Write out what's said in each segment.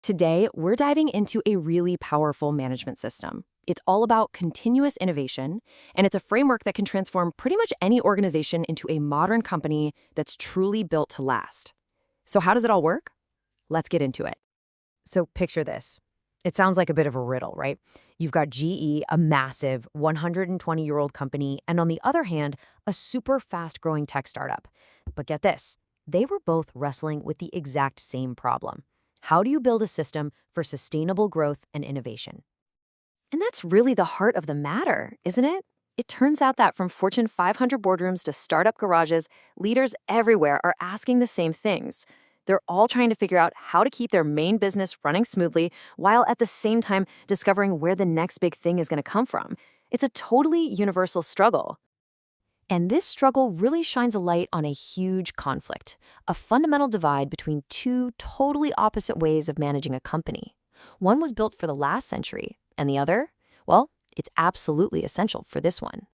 Today, we're diving into a really powerful management system. It's all about continuous innovation, and it's a framework that can transform pretty much any organization into a modern company that's truly built to last. So how does it all work? Let's get into it. So picture this. It sounds like a bit of a riddle, right? You've got GE, a massive 120-year-old company, and on the other hand, a super fast-growing tech startup. But get this, they were both wrestling with the exact same problem. How do you build a system for sustainable growth and innovation? And that's really the heart of the matter, isn't it? It turns out that from Fortune 500 boardrooms to startup garages, leaders everywhere are asking the same things. They're all trying to figure out how to keep their main business running smoothly while at the same time discovering where the next big thing is going to come from. It's a totally universal struggle. And this struggle really shines a light on a huge conflict, a fundamental divide between two totally opposite ways of managing a company. One was built for the last century, and the other, well, it's absolutely essential for this one.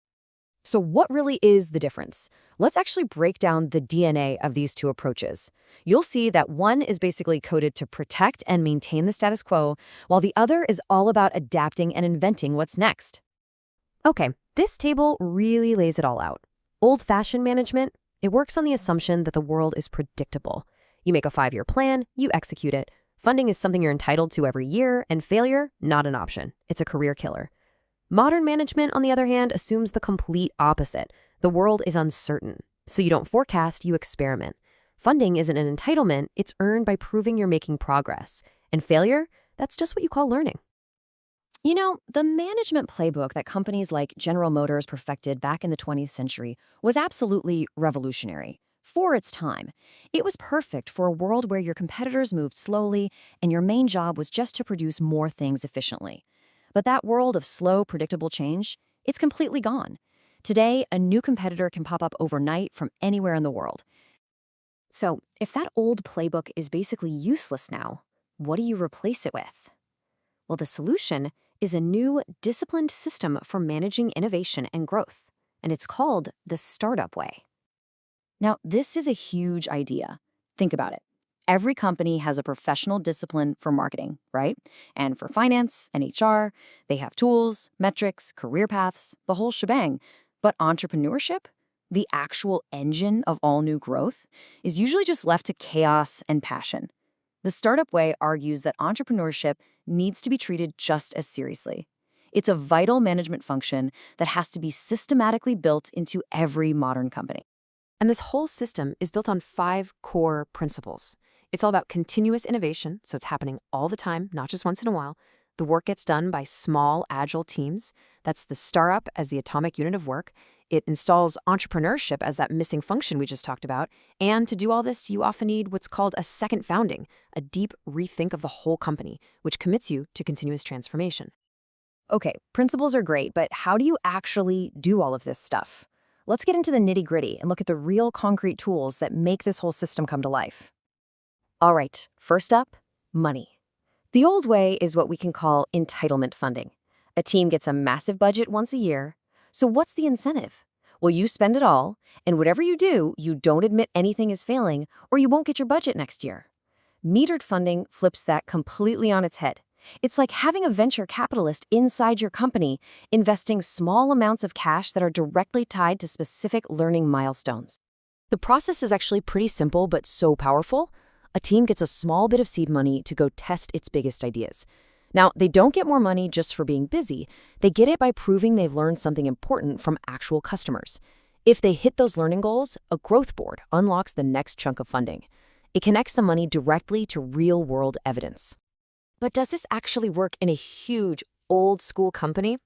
So what really is the difference? Let's actually break down the DNA of these two approaches. You'll see that one is basically coded to protect and maintain the status quo, while the other is all about adapting and inventing what's next. Okay, this table really lays it all out. Old-fashioned management, it works on the assumption that the world is predictable. You make a 5-year plan, you execute it. Funding is something you're entitled to every year, and failure, not an option. It's a career killer. Modern management, on the other hand, assumes the complete opposite. The world is uncertain, so you don't forecast, you experiment. Funding isn't an entitlement, it's earned by proving you're making progress. And failure, that's just what you call learning. You know, the management playbook that companies like General Motors perfected back in the 20th century was absolutely revolutionary. For its time, it was perfect for a world where your competitors moved slowly and your main job was just to produce more things efficiently. But that world of slow, predictable change, it's completely gone. Today, a new competitor can pop up overnight from anywhere in the world. So, if that old playbook is basically useless now, what do you replace it with? Well, the solution is a new, disciplined system for managing innovation and growth, and it's called the startup way. Now, this is a huge idea. Think about it. Every company has a professional discipline for marketing, right? And for finance and HR, they have tools, metrics, career paths, the whole shebang. But entrepreneurship, the actual engine of all new growth, is usually just left to chaos and passion. The startup way argues that entrepreneurship needs to be treated just as seriously. It's a vital management function that has to be systematically built into every modern company. And this whole system is built on 5 core principles. It's all about continuous innovation, so it's happening all the time, not just once in a while. The work gets done by small, agile teams. That's the startup as the atomic unit of work. It installs entrepreneurship as that missing function we just talked about. And to do all this, you often need what's called a second founding, a deep rethink of the whole company, which commits you to continuous transformation. Okay, principles are great, but how do you actually do all of this stuff? Let's get into the nitty-gritty and look at the real concrete tools that make this whole system come to life. All right, first up, money. The old way is what we can call entitlement funding. A team gets a massive budget once a year. So what's the incentive? Well, you spend it all, and whatever you do, you don't admit anything is failing, or you won't get your budget next year. Metered funding flips that completely on its head. It's like having a venture capitalist inside your company, investing small amounts of cash that are directly tied to specific learning milestones. The process is actually pretty simple, but so powerful. A team gets a small bit of seed money to go test its biggest ideas. Now, they don't get more money just for being busy. They get it by proving they've learned something important from actual customers. If they hit those learning goals, a growth board unlocks the next chunk of funding. It connects the money directly to real-world evidence. But does this actually work in a huge, old-school company?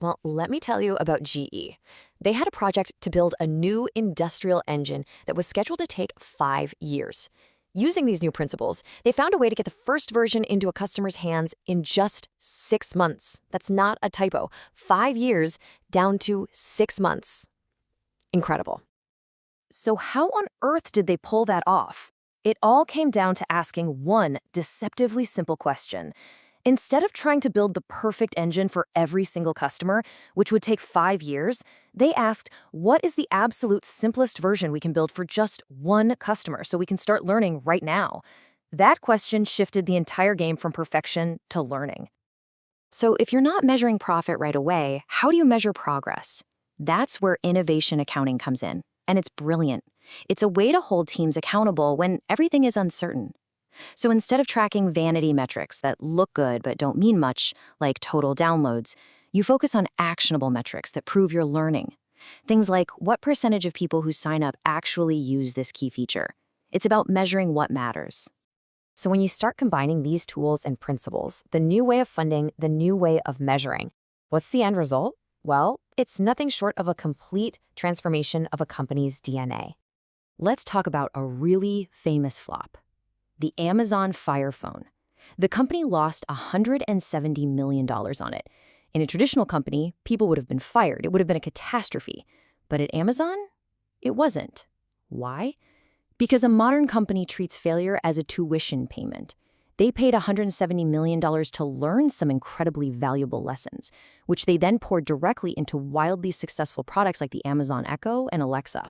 Well, let me tell you about GE. They had a project to build a new industrial engine that was scheduled to take 5 years. Using these new principles, they found a way to get the first version into a customer's hands in just 6 months. That's not a typo. 5 years down to 6 months. Incredible. So how on earth did they pull that off? It all came down to asking one deceptively simple question. Instead of trying to build the perfect engine for every single customer, which would take 5 years, they asked, what is the absolute simplest version we can build for just one customer so we can start learning right now? That question shifted the entire game from perfection to learning. So if you're not measuring profit right away, how do you measure progress? That's where innovation accounting comes in, and it's brilliant. It's a way to hold teams accountable when everything is uncertain. So instead of tracking vanity metrics that look good but don't mean much, like total downloads, you focus on actionable metrics that prove you're learning. Things like what percentage of people who sign up actually use this key feature. It's about measuring what matters. So when you start combining these tools and principles, the new way of funding, the new way of measuring, what's the end result? Well, it's nothing short of a complete transformation of a company's DNA. Let's talk about a really famous flop. The Amazon Fire Phone. The company lost $170 million on it. In a traditional company, people would have been fired. It would have been a catastrophe. But at Amazon, it wasn't. Why? Because a modern company treats failure as a tuition payment. They paid $170 million to learn some incredibly valuable lessons, which they then poured directly into wildly successful products like the Amazon Echo and Alexa.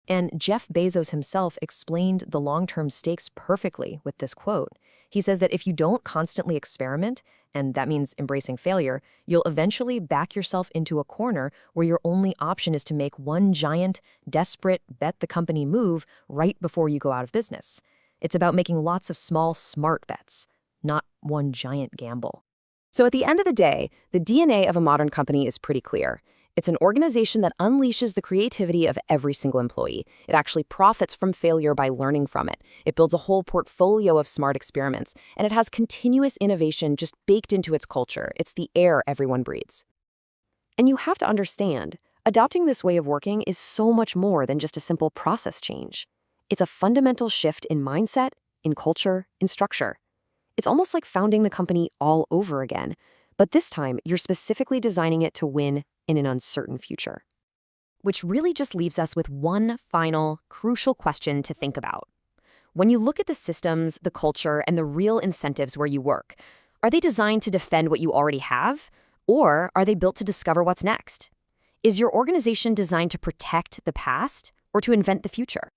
And Jeff Bezos himself explained the long-term stakes perfectly with this quote. He says that if you don't constantly experiment, and that means embracing failure, you'll eventually back yourself into a corner where your only option is to make one giant, desperate, bet-the-company move right before you go out of business. It's about making lots of small, smart bets, not one giant gamble. So at the end of the day, the DNA of a modern company is pretty clear. It's an organization that unleashes the creativity of every single employee. It actually profits from failure by learning from it. It builds a whole portfolio of smart experiments, and it has continuous innovation just baked into its culture. It's the air everyone breathes. And you have to understand, adopting this way of working is so much more than just a simple process change. It's a fundamental shift in mindset, in culture, in structure. It's almost like founding the company all over again, but this time you're specifically designing it to win in an uncertain future. Which really just leaves us with one final, crucial question to think about. When you look at the systems, the culture, and the real incentives where you work, are they designed to defend what you already have? Or are they built to discover what's next? Is your organization designed to protect the past or to invent the future?